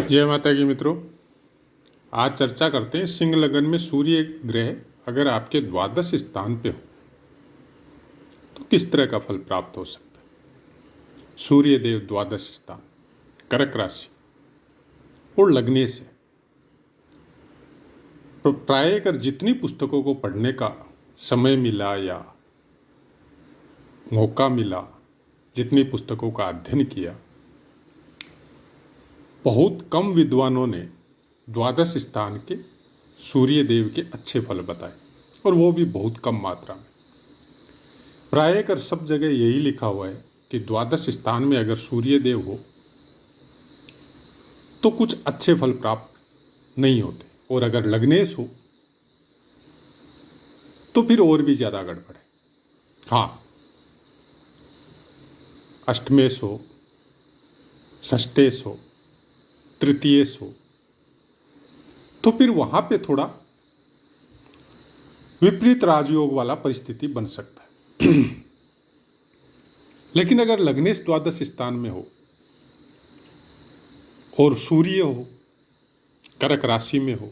जय माता की मित्रों। आज चर्चा करते हैं सिंह लगन में सूर्य ग्रह अगर आपके द्वादश स्थान पे हो तो किस तरह का फल प्राप्त हो सकता है। सूर्य देव द्वादश स्थान कर्क राशि और लगने से तो प्राय कर जितनी पुस्तकों को पढ़ने का समय मिला या मौका मिला, जितनी पुस्तकों का अध्ययन किया, बहुत कम विद्वानों ने द्वादश स्थान के सूर्य देव के अच्छे फल बताए, और वो भी बहुत कम मात्रा में। प्राय कर सब जगह यही लिखा हुआ है कि द्वादश स्थान में अगर सूर्य देव हो तो कुछ अच्छे फल प्राप्त नहीं होते, और अगर लग्नेश हो तो फिर और भी ज़्यादा गड़बड़ है। हाँ, अष्टमेश हो, षष्ठेश हो, तृतीयेश हो तो फिर वहां पे थोड़ा विपरीत राजयोग वाला परिस्थिति बन सकता है। लेकिन अगर लग्नेश द्वादश स्थान में हो और सूर्य हो कर्क राशि में हो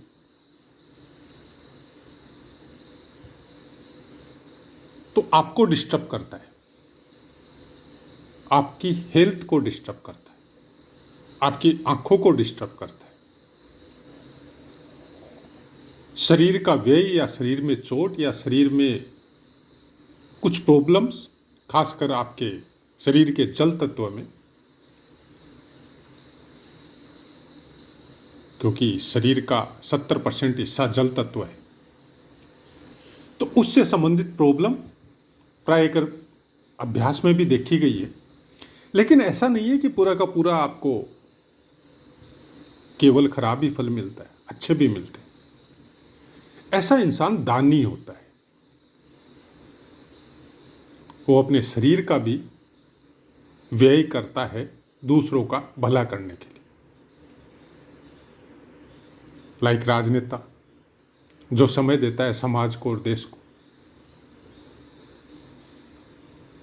तो आपको डिस्टर्ब करता है, आपकी हेल्थ को डिस्टर्ब करता है, आपकी आंखों को डिस्टर्ब करता है, शरीर का व्यय या शरीर में चोट या शरीर में कुछ प्रॉब्लम्स, खासकर आपके शरीर के जल तत्व में, क्योंकि शरीर का 70% हिस्सा जल तत्व है, तो उससे संबंधित प्रॉब्लम प्राय कर अभ्यास में भी देखी गई है। लेकिन ऐसा नहीं है कि पूरा का पूरा आपको केवल खराब ही फल मिलता है, अच्छे भी मिलते हैं। ऐसा इंसान दानी होता है, वो अपने शरीर का भी व्यय करता है दूसरों का भला करने के लिए। लाइक राजनेता जो समय देता है समाज को और देश को,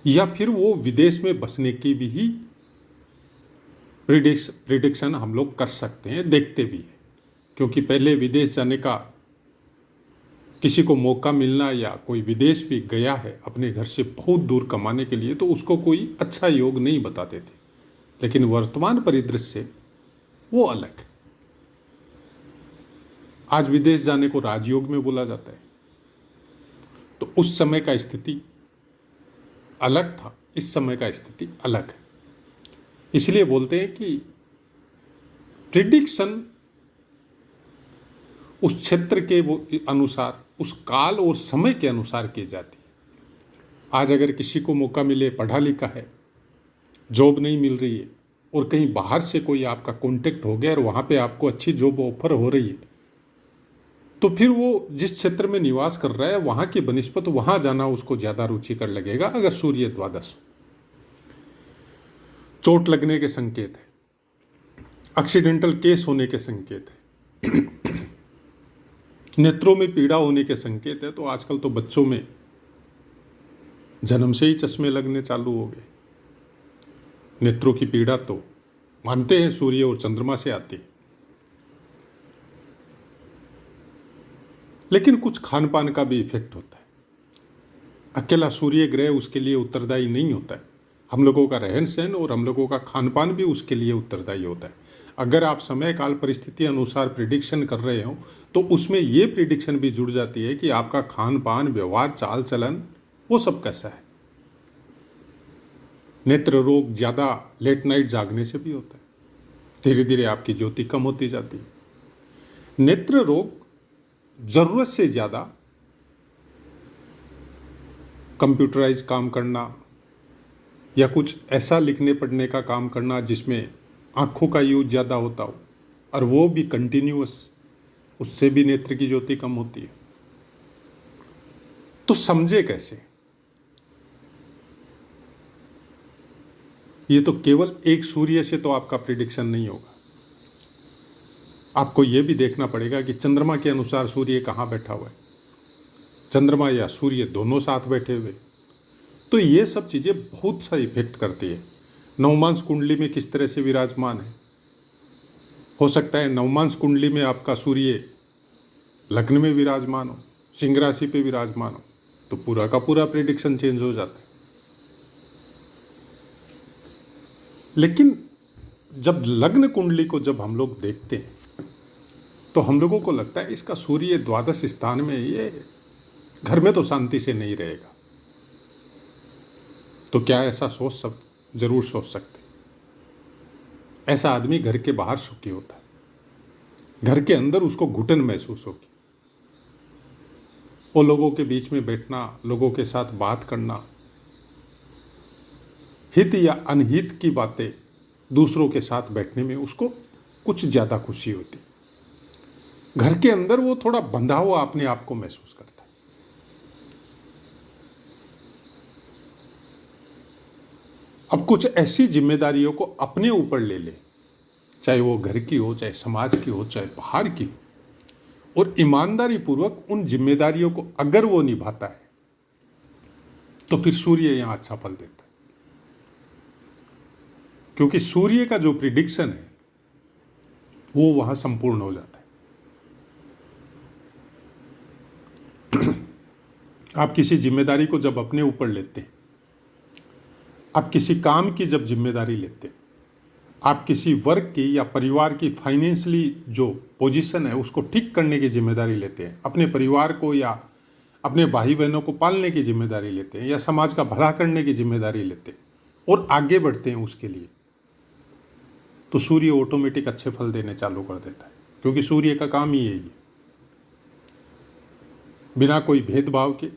या फिर वो विदेश में बसने की भी ही प्रिडिक्शन हम लोग कर सकते हैं, देखते भी हैं। क्योंकि पहले विदेश जाने का किसी को मौका मिलना, या कोई विदेश भी गया है अपने घर से बहुत दूर कमाने के लिए, तो उसको कोई अच्छा योग नहीं बताते थे। लेकिन वर्तमान परिदृश्य से वो अलग है। आज विदेश जाने को राजयोग में बोला जाता है, तो उस समय का स्थिति अलग था, इस समय का स्थिति अलग है। इसलिए बोलते हैं कि प्रिडिक्शन उस क्षेत्र के वो अनुसार, उस काल और समय के अनुसार की जाती है। आज अगर किसी को मौका मिले, पढ़ा लिखा है, जॉब नहीं मिल रही है, और कहीं बाहर से कोई आपका कांटेक्ट हो गया और वहाँ पे आपको अच्छी जॉब ऑफर हो रही है, तो फिर वो जिस क्षेत्र में निवास कर रहा है वहाँ की बनिस्पत वहाँ जाना उसको ज़्यादा रुचिकर लगेगा। अगर सूर्य द्वादश, चोट लगने के संकेत है, एक्सीडेंटल केस होने के संकेत है, नेत्रों में पीड़ा होने के संकेत है, तो आजकल तो बच्चों में जन्म से ही चश्मे लगने चालू हो गए। नेत्रों की पीड़ा तो मानते हैं सूर्य और चंद्रमा से आती है, लेकिन कुछ खान पान का भी इफेक्ट होता है। अकेला सूर्य ग्रह उसके लिए उत्तरदायी नहीं होता है, हम लोगों का रहन सहन और हम लोगों का खान पान भी उसके लिए उत्तरदायी होता है। अगर आप समय काल परिस्थिति अनुसार प्रिडिक्शन कर रहे हो तो उसमें ये प्रिडिक्शन भी जुड़ जाती है कि आपका खान पान, व्यवहार, चाल चलन, वो सब कैसा है। नेत्र रोग ज़्यादा लेट नाइट जागने से भी होता है, धीरे धीरे आपकी ज्योति कम होती जाती है। नेत्र रोग ज़रूरत से ज़्यादा कंप्यूटराइज काम करना, या कुछ ऐसा लिखने पढ़ने का काम करना जिसमें आँखों का यूज ज़्यादा होता हो, और वो भी कंटिन्यूअस, उससे भी नेत्र की ज्योति कम होती है। तो समझे कैसे? ये तो केवल एक सूर्य से तो आपका प्रिडिक्शन नहीं होगा, आपको ये भी देखना पड़ेगा कि चंद्रमा के अनुसार सूर्य कहाँ बैठा हुआ है, चंद्रमा या सूर्य दोनों साथ बैठे हुए, तो ये सब चीज़ें बहुत सा इफेक्ट करती है। नवमांस कुंडली में किस तरह से विराजमान है, हो सकता है नवमांश कुंडली में आपका सूर्य लग्न में विराजमान हो, सिंह राशि पे विराजमान हो, तो पूरा का पूरा प्रेडिक्शन चेंज हो जाता है। लेकिन जब लग्न कुंडली को जब हम लोग देखते हैं तो हम लोगों को लगता है इसका सूर्य द्वादश स्थान में, ये घर में तो शांति से नहीं रहेगा। तो क्या ऐसा जरूर सोच सकते। ऐसा आदमी घर के बाहर सुखी होता है, घर के अंदर उसको घुटन महसूस होगी। वो लोगों के बीच में बैठना, लोगों के साथ बात करना, हित या अनहित की बातें दूसरों के साथ बैठने में उसको कुछ ज़्यादा खुशी होती। घर के अंदर वो थोड़ा बंधा हुआ अपने आप को महसूस करता है। अब कुछ ऐसी जिम्मेदारियों को अपने ऊपर ले ले, चाहे वो घर की हो, चाहे समाज की हो, चाहे बाहर की, और ईमानदारी पूर्वक उन जिम्मेदारियों को अगर वो निभाता है तो फिर सूर्य यहां अच्छा फल देता है। क्योंकि सूर्य का जो प्रिडिक्शन है वो वहां संपूर्ण हो जाता है। आप किसी जिम्मेदारी को जब अपने ऊपर लेते हैं, आप किसी काम की जब जिम्मेदारी लेते हैं, आप किसी वर्ग की या परिवार की फाइनेंशियली जो पोजीशन है उसको ठीक करने की जिम्मेदारी लेते हैं, अपने परिवार को या अपने भाई बहनों को पालने की जिम्मेदारी लेते हैं, या समाज का भला करने की जिम्मेदारी लेते हैं और आगे बढ़ते हैं उसके लिए, तो सूर्य ऑटोमेटिक अच्छे फल देने चालू कर देता है। क्योंकि सूर्य का काम ही यही है, बिना कोई भेदभाव के,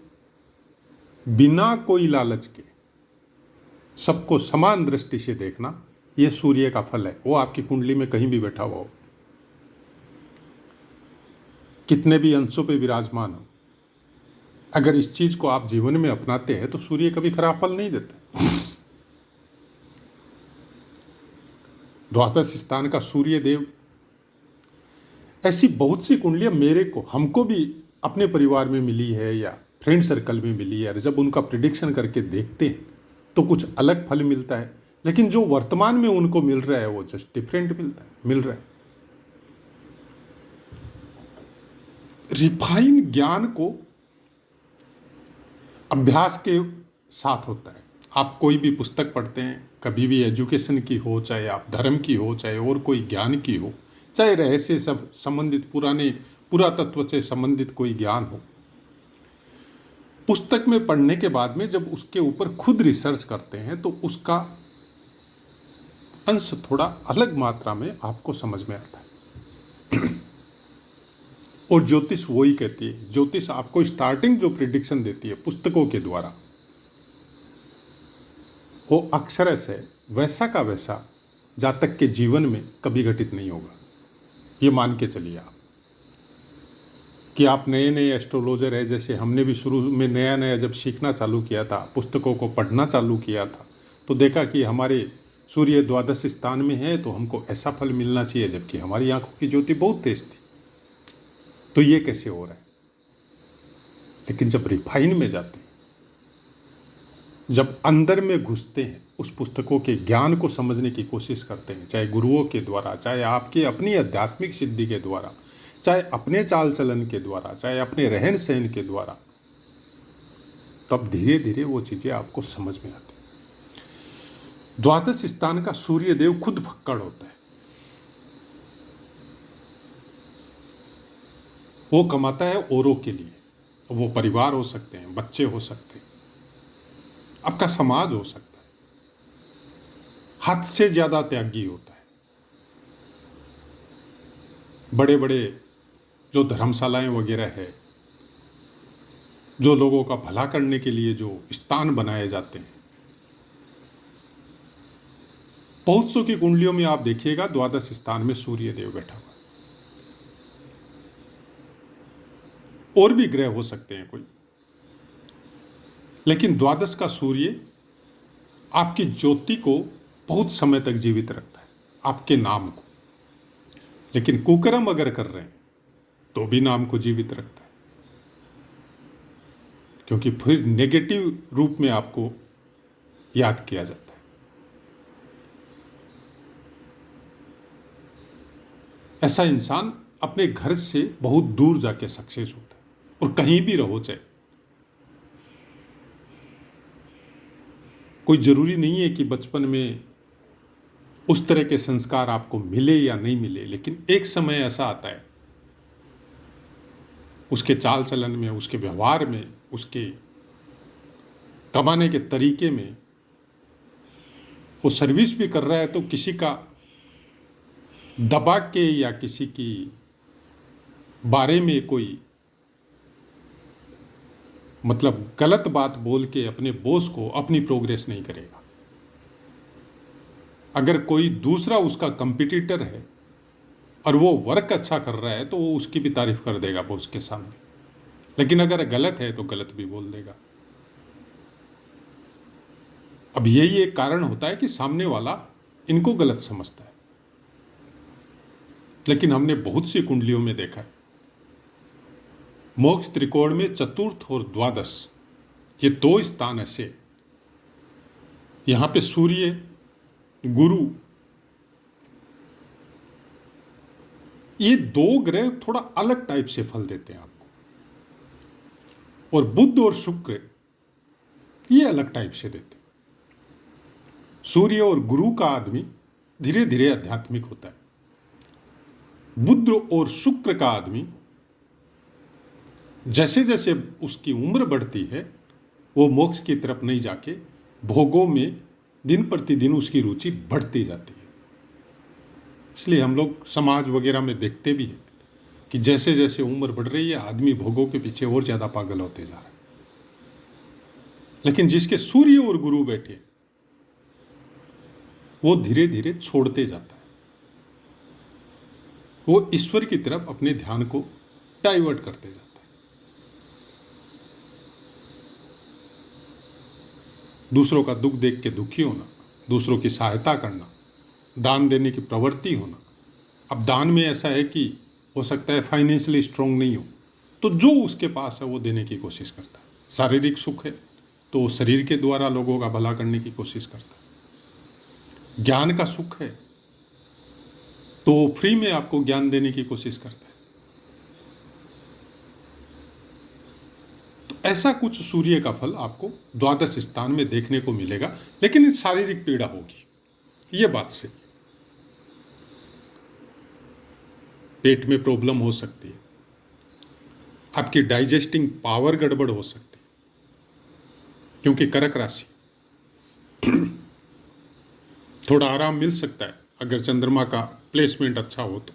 बिना कोई लालच के, सबको समान दृष्टि से देखना, यह सूर्य का फल है। वो आपकी कुंडली में कहीं भी बैठा हुआ हो, कितने भी अंशों पे विराजमान हो, अगर इस चीज को आप जीवन में अपनाते हैं तो सूर्य कभी खराब फल नहीं देता। द्वादश स्थान का सूर्य देव, ऐसी बहुत सी कुंडलियां मेरे को, हमको भी अपने परिवार में मिली है या फ्रेंड सर्कल में मिली है, और जब उनका प्रिडिक्शन करके देखते हैं तो कुछ अलग फल मिलता है। लेकिन जो वर्तमान में उनको मिल रहा है वो जस्ट डिफरेंट मिल रहा है। रिफाइन ज्ञान को अभ्यास के साथ होता है। आप कोई भी पुस्तक पढ़ते हैं, कभी भी एजुकेशन की हो, चाहे आप धर्म की हो, चाहे और कोई ज्ञान की हो, चाहे रहस्य सब संबंधित पुरातत्व से संबंधित कोई ज्ञान हो, पुस्तक में पढ़ने के बाद में जब उसके ऊपर खुद रिसर्च करते हैं तो उसका अंश थोड़ा अलग मात्रा में आपको समझ में आता है। और ज्योतिष वही कहती है, ज्योतिष आपको स्टार्टिंग जो प्रिडिक्शन देती है पुस्तकों के द्वारा, वो अक्षरश है वैसा का वैसा जातक के जीवन में कभी घटित नहीं होगा। ये मान के चलिए आप कि आप नए नए एस्ट्रोलॉजर है, जैसे हमने भी शुरू में नया नया जब सीखना चालू किया था, पुस्तकों को पढ़ना चालू किया था, तो देखा कि हमारे सूर्य द्वादश स्थान में है तो हमको ऐसा फल मिलना चाहिए, जबकि हमारी आंखों की ज्योति बहुत तेज थी। तो ये कैसे हो रहा है? लेकिन जब रिफाइन में जाते हैं, जब अंदर में घुसते हैं, उस पुस्तकों के ज्ञान को समझने की कोशिश करते हैं, चाहे गुरुओं के द्वारा, चाहे आपकी अपनी आध्यात्मिक सिद्धि के द्वारा, चाहे अपने चाल चलन के द्वारा, चाहे अपने रहन सहन के द्वारा, तब धीरे धीरे वो चीजें आपको समझ में आती। द्वादश स्थान का सूर्य देव खुद फक्कड़ होता है। वो कमाता है औरों के लिए, वो परिवार हो सकते हैं, बच्चे हो सकते हैं, आपका समाज हो सकता है। हद से ज्यादा त्यागी होता है। बड़े बड़े जो धर्मशालाएं वगैरह है, जो लोगों का भला करने के लिए जो स्थान बनाए जाते हैं, बहुत सौ की कुंडलियों में आप देखिएगा द्वादश स्थान में सूर्य देव बैठा हुआ। और भी ग्रह हो सकते हैं कोई, लेकिन द्वादश का सूर्य आपकी ज्योति को बहुत समय तक जीवित रखता है, आपके नाम को। लेकिन कुकर्म अगर कर रहे हैं तो भी नाम को जीवित रखता है, क्योंकि फिर नेगेटिव रूप में आपको याद किया जाता है। ऐसा इंसान अपने घर से बहुत दूर जाके सक्सेस होता है, और कहीं भी रहो चाहे। कोई जरूरी नहीं है कि बचपन में उस तरह के संस्कार आपको मिले या नहीं मिले, लेकिन एक समय ऐसा आता है उसके चाल चलन में, उसके व्यवहार में, उसके कमाने के तरीके में, वो सर्विस भी कर रहा है तो किसी का दबा के या किसी की बारे में कोई मतलब गलत बात बोल के अपने बॉस को अपनी प्रोग्रेस नहीं करेगा। अगर कोई दूसरा उसका कंपटीटर है और वो वर्क अच्छा कर रहा है तो वो उसकी भी तारीफ कर देगा बॉस के सामने, लेकिन अगर गलत है तो गलत भी बोल देगा। अब यही एक कारण होता है कि सामने वाला इनको गलत समझता है। लेकिन हमने बहुत सी कुंडलियों में देखा है, मोक्ष त्रिकोण में चतुर्थ और द्वादश ये दो स्थान ऐसे, यहां पे सूर्य, गुरु, ये दो ग्रह थोड़ा अलग टाइप से फल देते हैं आपको, और बुध और शुक्र ये अलग टाइप से देते हैं। सूर्य और गुरु का आदमी धीरे धीरे आध्यात्मिक होता है। बुध और शुक्र का आदमी जैसे जैसे उसकी उम्र बढ़ती है वो मोक्ष की तरफ नहीं जाके भोगों में दिन प्रतिदिन उसकी रुचि बढ़ती जाती है। इसलिए हम लोग समाज वगैरह में देखते भी हैं कि जैसे जैसे उम्र बढ़ रही है आदमी भोगों के पीछे और ज़्यादा पागल होते जा रहा है। लेकिन जिसके सूर्य और गुरु बैठे वो धीरे धीरे छोड़ते जाता है, वो ईश्वर की तरफ अपने ध्यान को डाइवर्ट करते जाता है। दूसरों का दुख देख के दुखी होना, दूसरों की सहायता करना, दान देने की प्रवृत्ति होना। अब दान में ऐसा है कि हो सकता है फाइनेंशियली स्ट्रांग नहीं हो, तो जो उसके पास है वो देने की कोशिश करता है। शारीरिक सुख है तो वो शरीर के द्वारा लोगों का भला करने की कोशिश करता है। ज्ञान का सुख है तो वो फ्री में आपको ज्ञान देने की कोशिश करता है। तो ऐसा कुछ सूर्य का फल आपको द्वादश स्थान में देखने को मिलेगा, लेकिन शारीरिक पीड़ा होगी, ये बात सही। पेट में प्रॉब्लम हो सकती है, आपकी डाइजेस्टिंग पावर गड़बड़ हो सकती है, क्योंकि कर्क राशि थोड़ा आराम मिल सकता है अगर चंद्रमा का प्लेसमेंट अच्छा हो तो,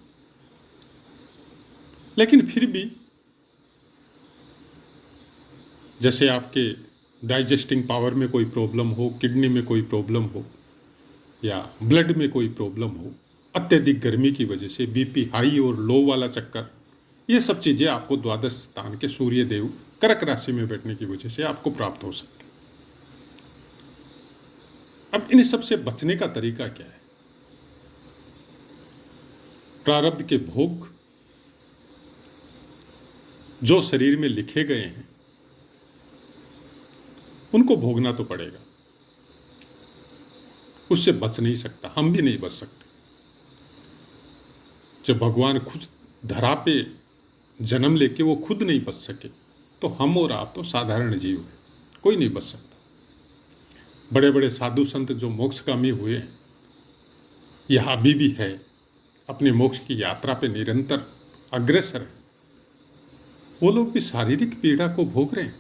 लेकिन फिर भी जैसे आपके डाइजेस्टिंग पावर में कोई प्रॉब्लम हो, किडनी में कोई प्रॉब्लम हो या ब्लड में कोई प्रॉब्लम हो, अत्यधिक गर्मी की वजह से बीपी हाई और लो वाला चक्कर, ये सब चीज़ें आपको द्वादश स्थान के सूर्य देव कर्क राशि में बैठने की वजह से आपको प्राप्त हो सकती है। अब इन सब से बचने का तरीका क्या है? प्रारब्ध के भोग जो शरीर में लिखे गए हैं उनको भोगना तो पड़ेगा, उससे बच नहीं सकता, हम भी नहीं बच सकते। जब भगवान खुद धरा पे जन्म लेके वो खुद नहीं बच सके तो हम और आप तो साधारण जीव हैं, कोई नहीं बच सकता। बड़े बड़े साधु संत जो मोक्षगामी हुए हैं यह अभी भी है, अपने मोक्ष की यात्रा पे निरंतर अग्रसर है। वो लोग भी शारीरिक पीड़ा को भोग रहे हैं,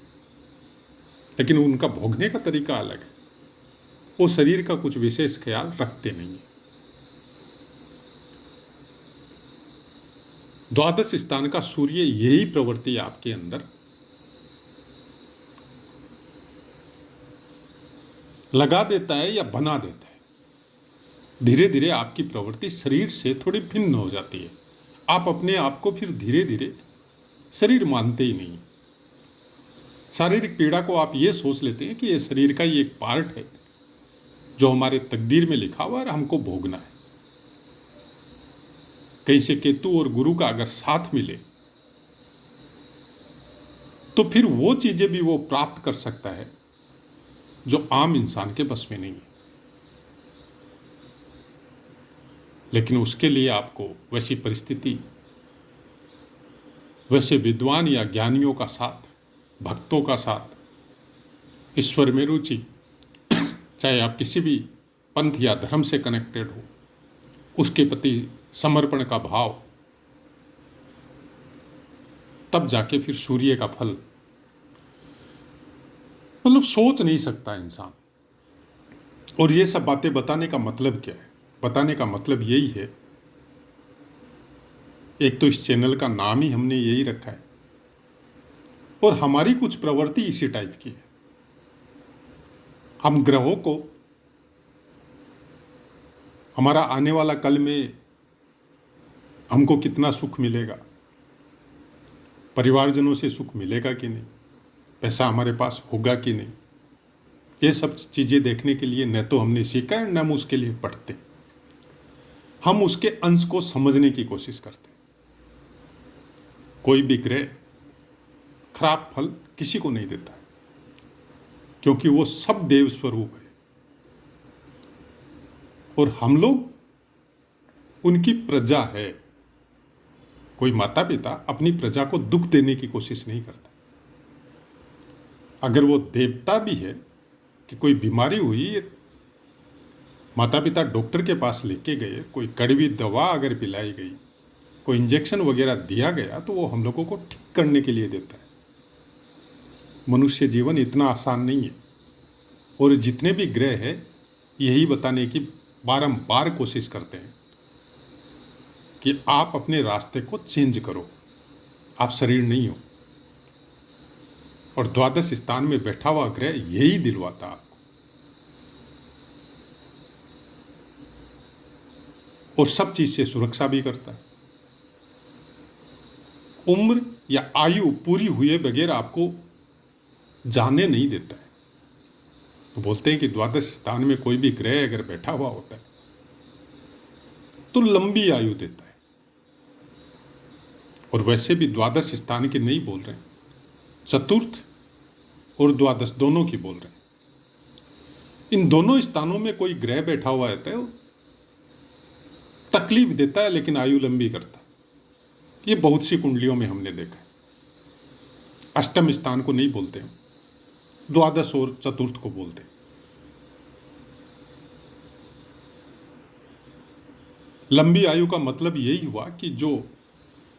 लेकिन उनका भोगने का तरीका अलग है। वो शरीर का कुछ विशेष ख्याल रखते नहीं है। द्वादश स्थान का सूर्य यही प्रवृत्ति आपके अंदर लगा देता है या बना देता है। धीरे धीरे आपकी प्रवृत्ति शरीर से थोड़ी भिन्न हो जाती है। आप अपने आप को फिर धीरे धीरे शरीर मानते ही नहीं। शारीरिक पीड़ा को आप ये सोच लेते हैं कि ये शरीर का ही एक पार्ट है जो हमारे तकदीर में लिखा हुआ है, हमको भोगना है। कहीं से केतु और गुरु का अगर साथ मिले तो फिर वो चीजें भी वो प्राप्त कर सकता है जो आम इंसान के बस में नहीं है। लेकिन उसके लिए आपको वैसी परिस्थिति, वैसे विद्वान या ज्ञानियों का साथ, भक्तों का साथ, ईश्वर में रुचि, चाहे आप किसी भी पंथ या धर्म से कनेक्टेड हो, उसके प्रति समर्पण का भाव, तब जाके फिर सूर्य का फल, मतलब सोच नहीं सकता इंसान। और ये सब बातें बताने का मतलब क्या है? बताने का मतलब यही है, एक तो इस चैनल का नाम ही हमने यही रखा है और हमारी कुछ प्रवृत्ति इसी टाइप की है। हम ग्रहों को हमारा आने वाला कल में हमको कितना सुख मिलेगा, परिवारजनों से सुख मिलेगा कि नहीं, पैसा हमारे पास होगा कि नहीं, ये सब चीज़ें देखने के लिए न तो हमने सीखा है न हम उसके लिए पढ़ते, हम उसके अंश को समझने की कोशिश करते हैं। कोई भी ग्रह खराब फल किसी को नहीं देता है, क्योंकि वो सब देव स्वरूप है और हम लोग उनकी प्रजा है। कोई माता पिता अपनी प्रजा को दुख देने की कोशिश नहीं करता। अगर वो देवता भी है कि कोई बीमारी हुई, माता पिता डॉक्टर के पास लेके गए, कोई कड़वी दवा अगर पिलाई गई, कोई इंजेक्शन वगैरह दिया गया, तो वो हम लोगों को ठीक करने के लिए देता है। मनुष्य जीवन इतना आसान नहीं है और जितने भी ग्रह है यही बताने की बारंबार कोशिश करते हैं कि आप अपने रास्ते को चेंज करो, आप शरीर नहीं हो। और द्वादश स्थान में बैठा हुआ ग्रह यही दिलवाता आपको। और सब चीज से सुरक्षा भी करता है। उम्र या आयु पूरी हुए बगैर आपको जाने नहीं देता है। तो बोलते हैं कि द्वादश स्थान में कोई भी ग्रह अगर बैठा हुआ होता है तो लंबी आयु देता है। और वैसे भी द्वादश स्थान की नहीं बोल रहे हैं, चतुर्थ और द्वादश दोनों की बोल रहे हैं। इन दोनों स्थानों में कोई ग्रह बैठा हुआ रहता है, तकलीफ देता है लेकिन आयु लंबी करता है। ये बहुत सी कुंडलियों में हमने देखा है। अष्टम स्थान को नहीं बोलते हैं, द्वादश और चतुर्थ को बोलते हैं। लंबी आयु का मतलब यही हुआ कि जो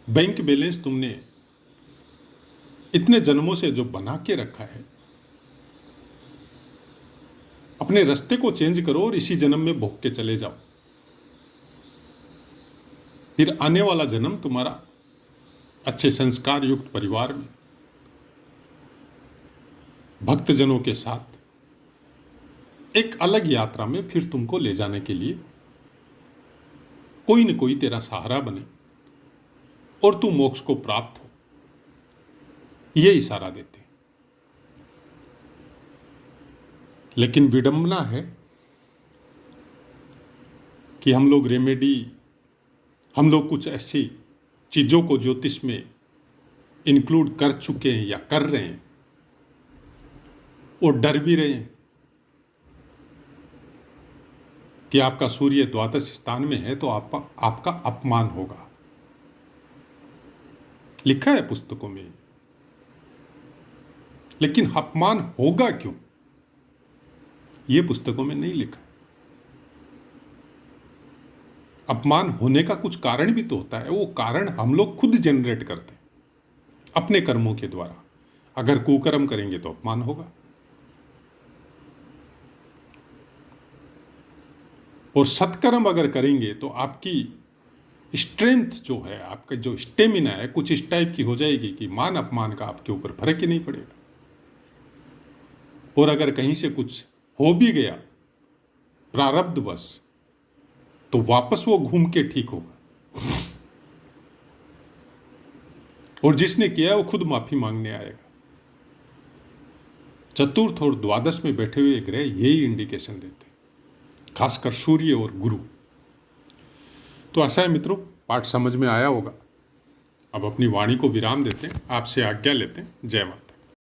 बैंक बैलेंस तुमने इतने जन्मों से जो बना के रखा है, अपने रास्ते को चेंज करो और इसी जन्म में भोग के चले जाओ। फिर आने वाला जन्म तुम्हारा अच्छे संस्कार युक्त परिवार में भक्तजनों के साथ एक अलग यात्रा में फिर तुमको ले जाने के लिए कोई न कोई तेरा सहारा बने और तू मोक्ष को प्राप्त हो, ये इशारा देते। लेकिन विडंबना है कि हम लोग हम लोग कुछ ऐसी चीजों को ज्योतिष में इंक्लूड कर चुके हैं या कर रहे हैं और डर भी रहे हैं कि आपका सूर्य द्वादश स्थान में है तो आपका अपमान होगा। लिखा है पुस्तकों में, लेकिन अपमान होगा क्यों, यह पुस्तकों में नहीं लिखा। अपमान होने का कुछ कारण भी तो होता है, वो कारण हम लोग खुद जनरेट करते हैं अपने कर्मों के द्वारा। अगर कुकर्म करेंगे तो अपमान होगा, और सत्कर्म अगर करेंगे तो आपकी स्ट्रेंथ जो है, आपका जो स्टेमिना है, कुछ इस टाइप की हो जाएगी कि मान अपमान का आपके ऊपर फर्क ही नहीं पड़ेगा। और अगर कहीं से कुछ हो भी गया प्रारब्धवश, तो वापस वो घूम के ठीक होगा और जिसने किया वो खुद माफी मांगने आएगा। चतुर्थ और द्वादश में बैठे हुए ग्रह यही इंडिकेशन देते हैं, खासकर सूर्य और गुरु। तो ऐसा है मित्रों, पाठ समझ में आया होगा। अब अपनी वाणी को विराम देते हैं, आपसे आज्ञा लेते हैं। जय माता।